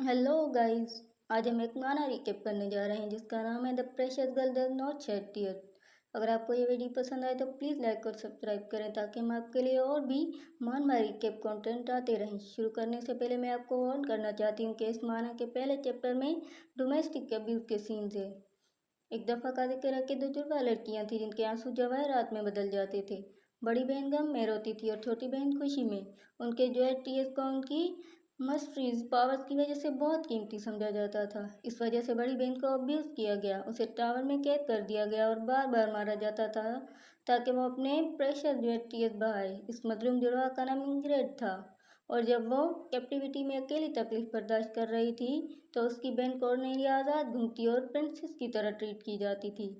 Hello guys. आज हम एक गाना रिकेप करने जा रहे हैं जिसका नाम है the precious girl does not shed tear. अगर आपको ये वीडियो पसंद आए तो प्लीज़ लाइक और सब्सक्राइब करें ताकि हम आपके लिए और भी महान रिकेप कंटेंट आते रहें। शुरू करने से पहले मैं आपको वार्न करना चाहती हूँ कि इस गाना के पहले चैप्टर में डोमेस्टिक अब्यूज़ के सीन्स है। एक दफ़ा का जिक्र है कि दो जुड़वा लड़कियाँ थीं जिनके आंसू जवाहरात में बदल जाते थे। बड़ी बहन गम में रोती थी और छोटी बहन खुशी में। उनके ज्वेल टीयर्स को उनकी मस्टरीज पावर्स की वजह से बहुत कीमती समझा जाता था। इस वजह से बड़ी बहन को अब्यूज़ किया गया, उसे टावर में कैद कर दिया गया और बार बार मारा जाता था ताकि वो अपने प्रेशर ज्वेल टीयर्स बहाए। इस मजलूम जुड़वा का नाम इंग्रेड था और जब वो कैप्टिविटी में अकेली तकलीफ बर्दाश्त कर रही थी तो उसकी बहन कॉर्नेलिया आज़ाद घूमती और प्रिंसेस की तरह ट्रीट की जाती थी।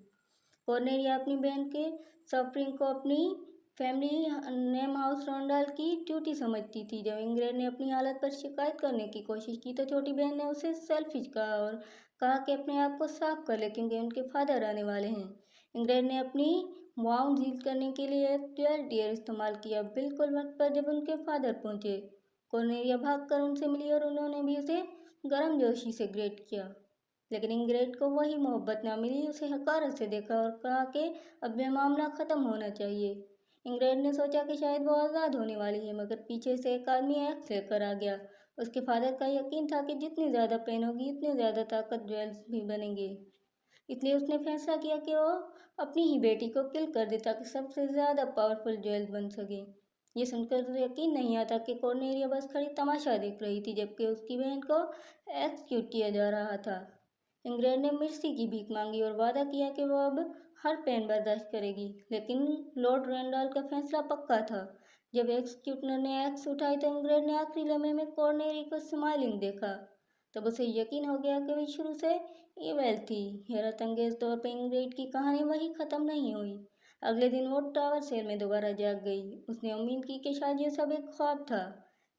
कॉर्नेलिया अपनी बहन के सफरिंग को अपनी फैमिली नेम हाउस रॉन्डाल की ड्यूटी समझती थी। जब इंग्रेड ने अपनी हालत पर शिकायत करने की कोशिश की तो छोटी बहन ने उसे सेल्फिश कहा और कहा कि अपने आप को साफ कर ले क्योंकि उनके फादर आने वाले हैं। इंग्रेड ने अपनी वाउंड हील करने के लिए एक ज्वेल टीयर इस्तेमाल किया। बिल्कुल वक्त पर जब उनके फादर पहुंचे, कॉर्नेलिया भागकर उनसे मिली और उन्होंने भी उसे गर्मजोशी से ग्रेट किया। लेकिन इंग्रेड को वही मोहब्बत न मिली। उसे हकारत से देखा और कहा कि अब यह मामला ख़त्म होना चाहिए। इंग्रेड ने सोचा कि शायद वो आज़ाद होने वाली है, मगर पीछे से एक आदमी एक्स लेकर आ गया। उसके फादर का यकीन था कि जितनी ज़्यादा पेन होगी उतनी ज़्यादा ताकत ज्वेल्स भी बनेंगे। इसलिए उसने फैसला किया कि वो अपनी ही बेटी को किल कर दे ताकि सबसे ज़्यादा पावरफुल ज्वेल्स बन सके। ये सुनकर तो यकीन नहीं आता कि कॉर्नेलिया बस खड़ी तमाशा देख रही थी जबकि उसकी बहन को एक्सक्यूट किया जा रहा था। इंग्रेड ने मिर्ची की भीख मांगी और वादा किया कि वो अब हर पेन बर्दाश्त करेगी, लेकिन लॉर्ड रेंडल का फैसला पक्का था। जब एक्सक्यूटनर ने एक्स उठाई तो इंग्रेड ने आखिरी लम्हे में कॉर्नेलिया को स्माइलिंग देखा। तब उसे यकीन हो गया कि वह शुरू से ईवेल थी। हैरत अंगेज तौर पर इंग्रेड की कहानी वही ख़त्म नहीं हुई। अगले दिन वो टावर सेल में दोबारा जाग गई। उसने उम्मीद की कि शायद ये सब एक ख्वाब था,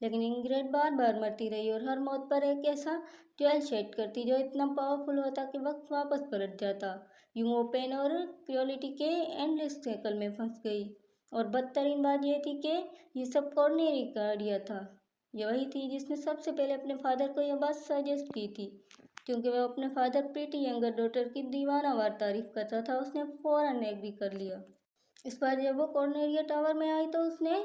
लेकिन इंग्रेड बार बार मरती रही और हर मौत पर एक ऐसा ज्वेल शेड करती जो इतना पावरफुल होता कि वक्त वापस पलट जाता। यूं वो पेन और क्रुएलिटी के एंडलेस साइकिल में फंस गई। और बदतरीन बात यह थी कि ये सब कॉर्नेलिया का आइडिया था। ये वही थी जिसने सबसे पहले अपने फादर को यह बात सजेस्ट की थी, क्योंकि वह अपने फादर प्रीटी यंगर डॉटर की दीवानावार तारीफ करता था। उसने फौरन एग्री कर लिया। इस बार जब वो कॉर्नेलिया टावर में आई तो उसने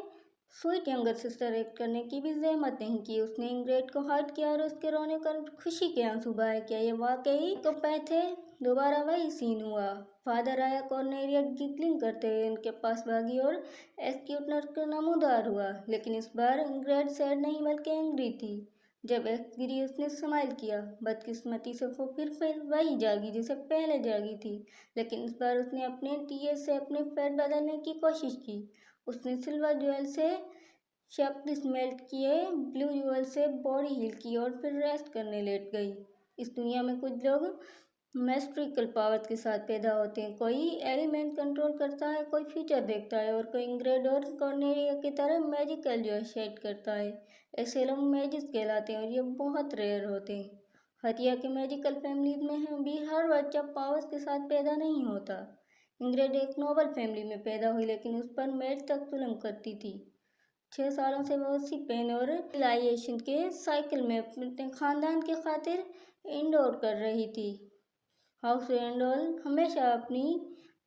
स्वीट यंगर सिस्टर एक्ट करने की भी जहमत नहीं की। उसने इंग्रेड को हर्ट किया और उसके रोने कर खुशी के आंसू बहाए। क्या ये वाकई तो पे थे? दोबारा वही सीन हुआ। फादर आया, कॉर्नेलिया गिगलिंग करते हुए उनके पास भागी और एक्सक्यूटनर का नमूदार हुआ। लेकिन इस बार इंग्रेड सैड नहीं बल्कि एंग्री थी। जब एक्स गिरी उसने स्माइल किया। बदकिस्मती से वो फिर वही जागी जैसे पहले जागी थी, लेकिन इस बार उसने अपने टीएस से अपने फैट बदलने की कोशिश की। उसने सिल्वर ज्वेल से शैप्स मेल्ट किए, ब्लू ज्वेल से बॉडी हील की और फिर रेस्ट करने लेट गई। इस दुनिया में कुछ लोग मैस्ट्रिकल पावर्स के साथ पैदा होते हैं। कोई एलिमेंट कंट्रोल करता है, कोई फ्यूचर देखता है और कोई इंग्रेड और कॉर्नेलिया की तरह मैजिकल जो शेड करता है। ऐसे लोग मैजिक कहलाते हैं और ये बहुत रेयर होते हैं। हतिया के मैजिकल फैमिलीज में भी हर बच्चा पावर्स के साथ पैदा नहीं होता। इंग्रेड एक नोबल फैमिली में पैदा हुई, लेकिन उस पर मैज तक जुल्म करती थी। 6 सालों से वो उसी पेन और रिलाइजेशन के साइकिल में अपने खानदान के खातिर इंडोर कर रही थी। हाउस रेंडल हमेशा अपनी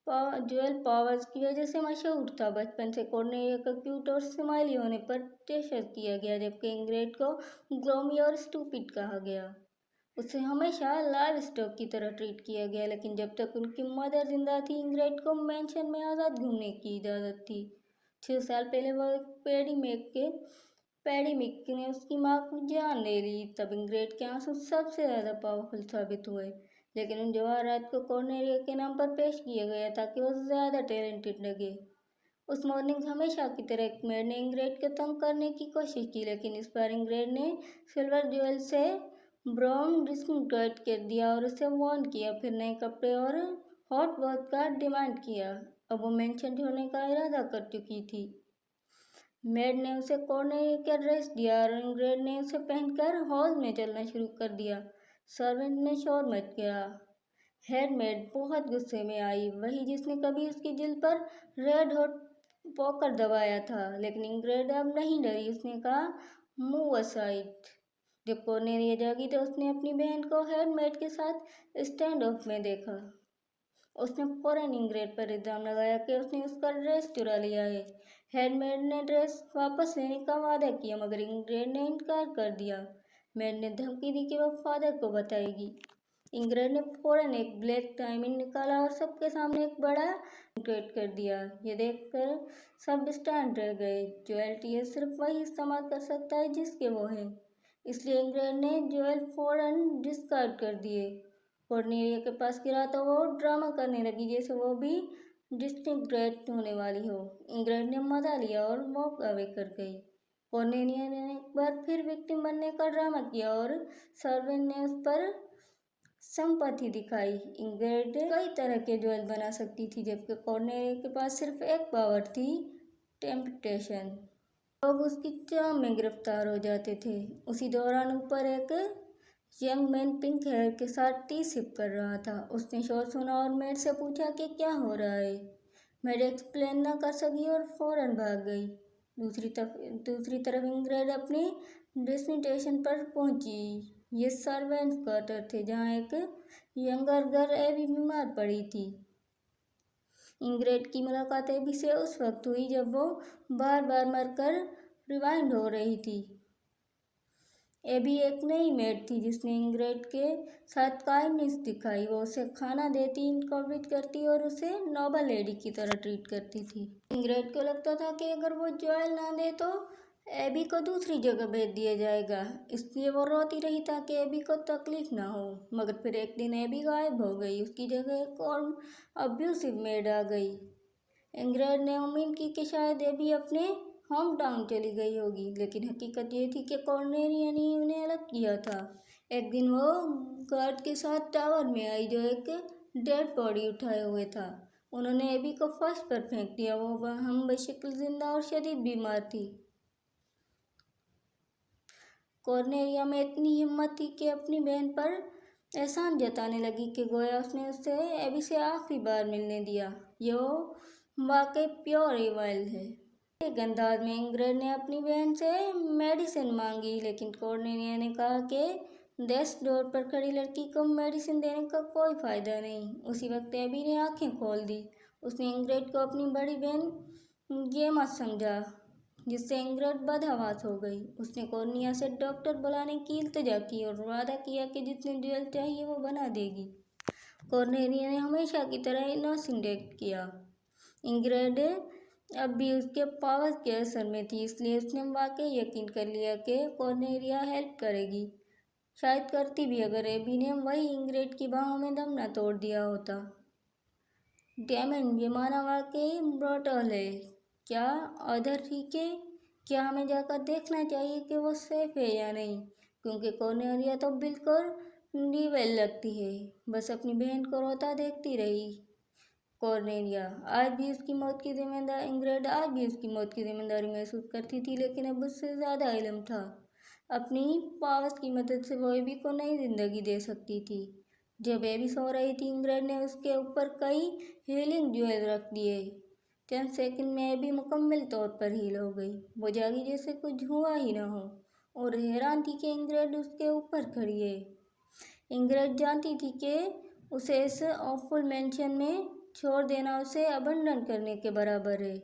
ज्वेल पावर्स की वजह से मशहूर था। बचपन से कॉर्नेलिया का क्यूट और स्माइली होने पर प्रेशर किया गया, जबकि इंग्रेड को ग्लोमी और स्टूपिड कहा गया। उसे हमेशा लाइव स्टॉक की तरह ट्रीट किया गया, लेकिन जब तक उनकी मदर जिंदा थी इंग्रेड को मेंशन में आज़ाद घूमने की इजाज़त थी। 6 साल पहले वो एक पैडी मिक ने उसकी माँ को जान ले ली। तब इंग्रेड के आंसू सबसे ज़्यादा पावरफुल साबित हुए, लेकिन उन जवाहरात को कॉर्नेलिया के नाम पर पेश किया गया ताकि वो ज़्यादा टैलेंटेड लगे। उस मॉर्निंग हमेशा की तरह एक मेड ने इंग्रेड को तंग करने की कोशिश की, लेकिन इस बार इंग्रेड ने सिल्वर ज्वेल से ब्राउन डिस्कंटाइट कर दिया और उसे वार्न किया। फिर नए कपड़े और हॉट बाथ का डिमांड किया। अब वो मेंशन छोड़ने का इरादा कर चुकी थी। मेड ने उसे कॉर्नेलिया का ड्रेस दिया और इंग्रेड ने उसे पहनकर हॉल में चलना शुरू कर दिया। सर्वेंट ने शोर मच गया। हेडमेड बहुत गुस्से में आई, वही जिसने कभी उसकी दिल पर रेड हॉट पॉकर दबाया था। लेकिन इंग्रेड अब नहीं डरी। उसने कहा, मूव असाइड। जब कॉर्नेलिया जागी तो उसने अपनी बहन को हेडमेड के साथ स्टैंड ऑफ में देखा। उसने फौरन इंग्रेड पर इल्जाम लगाया कि उसने उसका ड्रेस चुरा लिया है। हेडमेड ने ड्रेस वापस लेने का वादा किया मगर इंग्रेड ने इनकार कर दिया। मेड ने धमकी दी कि वह फादर को बताएगी। इंग्रेड ने फौरन एक ब्लैक डायमंड निकाला और सबके सामने एक बड़ा क्रिएट कर दिया। ये देखकर सब स्टैंड रह गए। जोएल टीएल सिर्फ वही इस्तेमाल कर सकता है जिसके वो है, इसलिए इंग्रेड ने जोएल फौरन डिस्कार्ड कर दिए। कॉर्नेलिया के पास गिरा तो वो ड्रामा करने लगी जैसे वो भी डिसइंटीग्रेट होने वाली हो। इंग्रेड ने मजा लिया और वॉक अवे कर गई। कॉर्नेलिया ने एक बार फिर विक्टिम बनने का ड्रामा किया और सर्वेंट ने उस पर संपत्ति दिखाई। इंग्रेड कई तरह के जोएल बना सकती थी जबकि कॉर्नेलिया के पास सिर्फ एक पावर थी, टेम्पटेशन। लोग उसकी चाम में गिरफ्तार हो जाते थे। उसी दौरान ऊपर एक यंग मैन पिंक हेयर के साथ टी सिप कर रहा था। उसने शोर सुना और मेड से पूछा कि क्या हो रहा है। मेड एक्सप्लेन न कर सकी और फौरन भाग गई। दूसरी तरफ इंग्रेड अपनी डेस्टिनेशन पर पहुंची। ये सर्वेंट्स क्वार्टर थे जहां एक यंगर गर्ल एबी बीमार पड़ी थी। इंग्रेड की मुलाकात एबी से उस वक्त हुई जब वो बार बार मरकर रिवाइंड हो रही थी। एबी एक नई मेड थी जिसने इंग्रेड के साथ काइंडनेस दिखाई। वो उसे खाना देती, इनकरेज करती और उसे नोबल लेडी की तरह ट्रीट करती थी। इंग्रेड को लगता था कि अगर वो जोएल ना दे तो एबी को दूसरी जगह भेज दिया जाएगा, इसलिए वो रोती रही ताकि एबी को तकलीफ ना हो। मगर फिर एक दिन एबी गायब हो गई। उसकी जगह एक और अब्यूसिव मेड आ गई। इंग्रेड ने उम्मीद की कि शायद एबी अपने होम टाउन चली गई होगी, लेकिन हकीकत ये थी कि कॉर्नेलिया ने उन्हें अलग किया था। एक दिन वो गार्ड के साथ टावर में आई जो एक डेड बॉडी उठाए हुए था। उन्होंने एबी को फर्श पर फेंक दिया। वो हम बशक्ल जिंदा और शदीद बीमार थी। कॉर्नेलिया में इतनी हिम्मत थी कि अपनी बहन पर एहसान जताने लगी कि गोया उसने उसे एबी से आखिरी बार मिलने दिया। ये वाकई प्योर इविल है। एक अंदाज में इंग्रेड ने अपनी बहन से मेडिसिन मांगी, लेकिन कॉर्नेलिया ने कहा कि डेस्क डोर पर खड़ी लड़की को मेडिसिन देने का कोई फायदा नहीं। उसी वक्त एबी ने आंखें खोल दी। उसने इंग्रेड को अपनी बड़ी बहन गेमा समझा, जिससे इंग्रेड बदहवास हो गई। उसने कॉर्नेलिया से डॉक्टर बुलाने की इल्तिजा की और वादा किया कि जितने जोएल चाहिए वो बना देगी। कॉर्नेलिया ने हमेशा की तरह इनोसेंट एक्ट किया। इंग्रेड अब भी उसके पावर के असर में थी, इसलिए उसने वाकई यकीन कर लिया कि कॉर्नेलिया हेल्प करेगी। शायद करती भी अगर एबी ने वही इंग्रेड की बाहों में दम न तोड़ दिया होता। डैमन, ये माना वाकई ब्रूटल है। क्या ऑर्डर ठीक है? क्या हमें जाकर देखना चाहिए कि वो सेफ है या नहीं? क्योंकि कॉर्नेलिया तो बिल्कुल रीवेल लगती है। बस अपनी बहन को रोता देखती रही। कॉर्नेलिया आज भी उसकी मौत की जिम्मेदारी इंग्रेड आज भी उसकी मौत की जिम्मेदारी महसूस करती थी, लेकिन अब उससे ज़्यादा इल्म था। अपनी पावर्स की मदद से वो एबी को नई जिंदगी दे सकती थी। जब एबी सो रही थी, इंग्रेड ने उसके ऊपर कई हीलिंग जोएल रख दिए। चंद सेकंड में एबी मुकम्मल तौर पर हील हो गई। वो जागी जैसे कुछ हुआ ही ना हो और हैरान थी कि इंग्रेड उसके ऊपर खड़ी है। इंग्रेड जानती थी कि उसे इस ऑफुल मैंशन में छोड़ देना उसे अबंडन करने के बराबर है।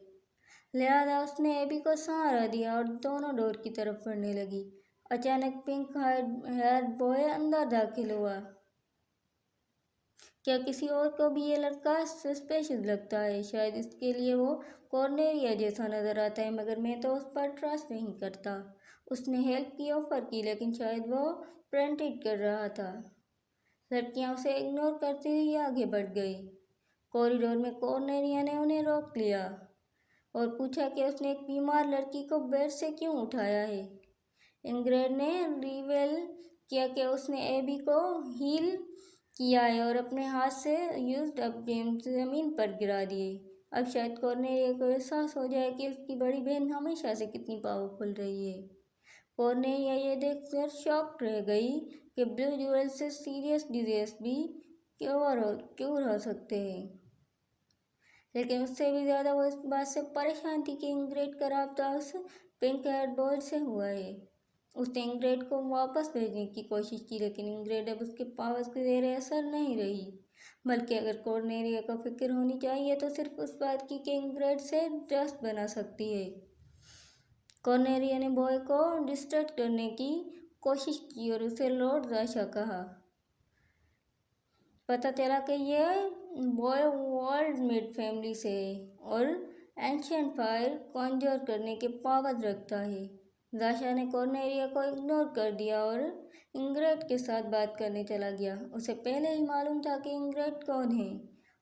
लिहाजा उसने एबी को सहारा दिया और दोनों डोर की तरफ बढ़ने लगी। अचानक पिंक हेयर बॉय अंदर दाखिल हुआ। क्या किसी और को भी ये लड़का सस्पिशियस लगता है? शायद इसके लिए वो कॉर्नेलिया जैसा नजर आता है, मगर मैं तो उस पर ट्रस्ट नहीं करता। उसने हेल्प की ऑफर की, लेकिन शायद वो प्रेंटेड कर रहा था। लड़कियां उसे इग्नोर करती हुई आगे बढ़ गई। कॉरिडोर में कॉर्नेलिया ने उन्हें रोक लिया और पूछा कि उसने एक बीमार लड़की को बेड से क्यों उठाया है। इंग्रेड ने रिवील किया कि उसने एबी को हील किया है और अपने हाथ से यूज्ड अप जेम्स जमीन पर गिरा दिए। अब शायद कॉर्नेलिया को एहसास हो जाए कि उसकी बड़ी बहन हमेशा से कितनी पावरफुल रही है। कॉर्नेलिया ये देखकर शॉक्ड रह गई कि ब्लू जोएल से सीरियस डिजीज भी क्योर हो सकते हैं, लेकिन उससे भी ज़्यादा वो इस बात से परेशान थी कि इंग्रेड का राब्ता उस पिंक हेयर बॉय से हुआ है। اس نے انگریڈ کو واپس بھیجنے کی کوشش کی، لیکن انگریڈ اب اس کے پاورز کے زیر اثر نہیں رہی، بلکہ اگر کورنیلیا کو فکر ہونی چاہیے تو صرف اس بات کی کہ انگریڈ سے دوست بنا سکتی ہے۔ کورنیلیا نے بوائے کو ڈسٹریکٹ کرنے کی کوشش کی اور اسے لارڈ زاشا کہا۔ پتہ چلا کہ یہ بوائے ورلڈ میڈ فیملی سے ہے اور اینشینٹ فائر کانجر کرنے کے پاورز رکھتا ہے۔ زاشا نے کورنیلیا کو اگنور کر دیا اور انگریڈ کے ساتھ بات کرنے چلا گیا۔ اسے پہلے ہی معلوم تھا کہ انگریڈ کون ہے،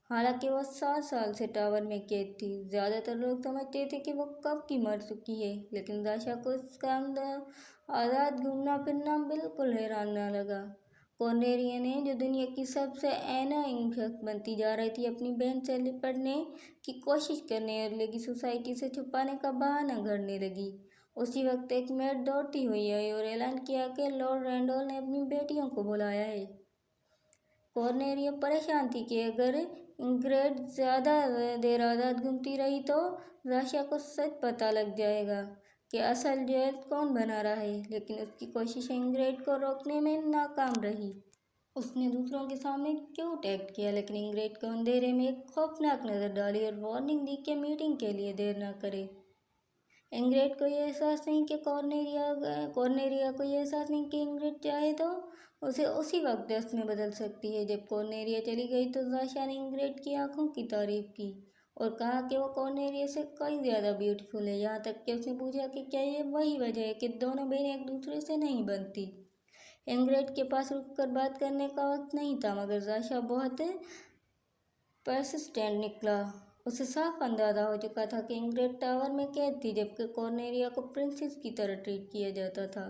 حالانکہ وہ 7 سال سے ٹاور میں قید تھی۔ زیادہ تر لوگ سمجھتے تھے کہ وہ کب کی مر چکی ہے، لیکن زاشا کو اس کا آزاد گھومنا پھرنا بالکل حیران نہ لگا۔ کورنیلیا نے، جو دنیا کی سب سے انوئنگ شخص بنتی جا رہی تھی، اپنی بہن سے لپٹنے کی کوشش کرنے اور لیگی سوسائٹی سے چھپانے کا بہانہ گھڑنے لگی۔ اسی وقت ایک میڈ دوڑتی ہوئی آئی اور اعلان کیا کہ لارڈ رینڈال نے اپنی بیٹیوں کو بلایا ہے۔ کورنیلیا پریشان تھی کہ اگر انگریڈ زیادہ دیر آزاد گھومتی رہی تو زاشا کو سچ پتہ لگ جائے گا کہ اصل جیل کون بنا رہا ہے، لیکن اس کی کوششیں انگریڈ کو روکنے میں ناکام رہی۔ اس نے دوسروں کے سامنے کیوٹ ایکٹ کیا، لیکن انگریڈ کو اندھیرے میں ایک خوفناک نظر ڈالی اور وارننگ دی کہ میٹنگ کے لیے دیر نہ کرے۔ انگریڈ کو یہ احساس نہیں کہ کورنیلیا کو یہ احساس نہیں کہ انگریڈ چاہے تو اسے اسی وقت دست میں بدل سکتی ہے۔ جب کورنیلیا چلی گئی تو زاشا نے انگریڈ کی آنکھوں کی تعریف کی اور کہا کہ وہ کورنیلیا سے کئی زیادہ بیوٹیفل ہے، یہاں تک کہ اس نے پوچھا کہ کیا یہ وہی وجہ ہے کہ دونوں بہنیں ایک دوسرے سے نہیں بنتی۔ انگریڈ کے پاس رک کر بات کرنے کا وقت نہیں تھا، مگر زاشا بہت پرسسٹنٹ نکلا۔ اسے صاف اندازہ ہو چکا تھا کہ انگریڈ ٹاور میں قید تھی، جبکہ کورنیلیا کو پرنسس کی طرح ٹریٹ کیا جاتا تھا۔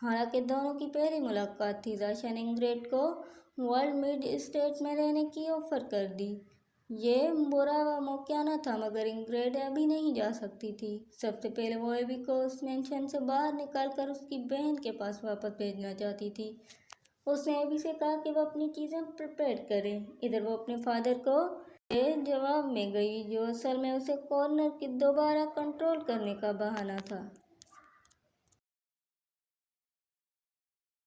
حالانکہ دونوں کی پہلی ملاقات تھی، زاشا نے انگریڈ کو ورلڈ میڈ اسٹیٹ میں رہنے کی آفر کر دی۔ یہ برا موقع نہ تھا، مگر انگریڈ ابھی نہیں جا سکتی تھی۔ سب سے پہلے وہ ایبی کو اس مینشن سے باہر نکال کر اس کی بہن کے پاس واپس بھیجنا چاہتی تھی۔ اس نے ایبی سے کہا کہ وہ اپنی چیزیں پریپیئر کرے۔ ادھر وہ اپنے فادر کو کے جواب میں گئی، جو اصل میں اسے کارنر کی دوبارہ کنٹرول کرنے کا بہانہ تھا۔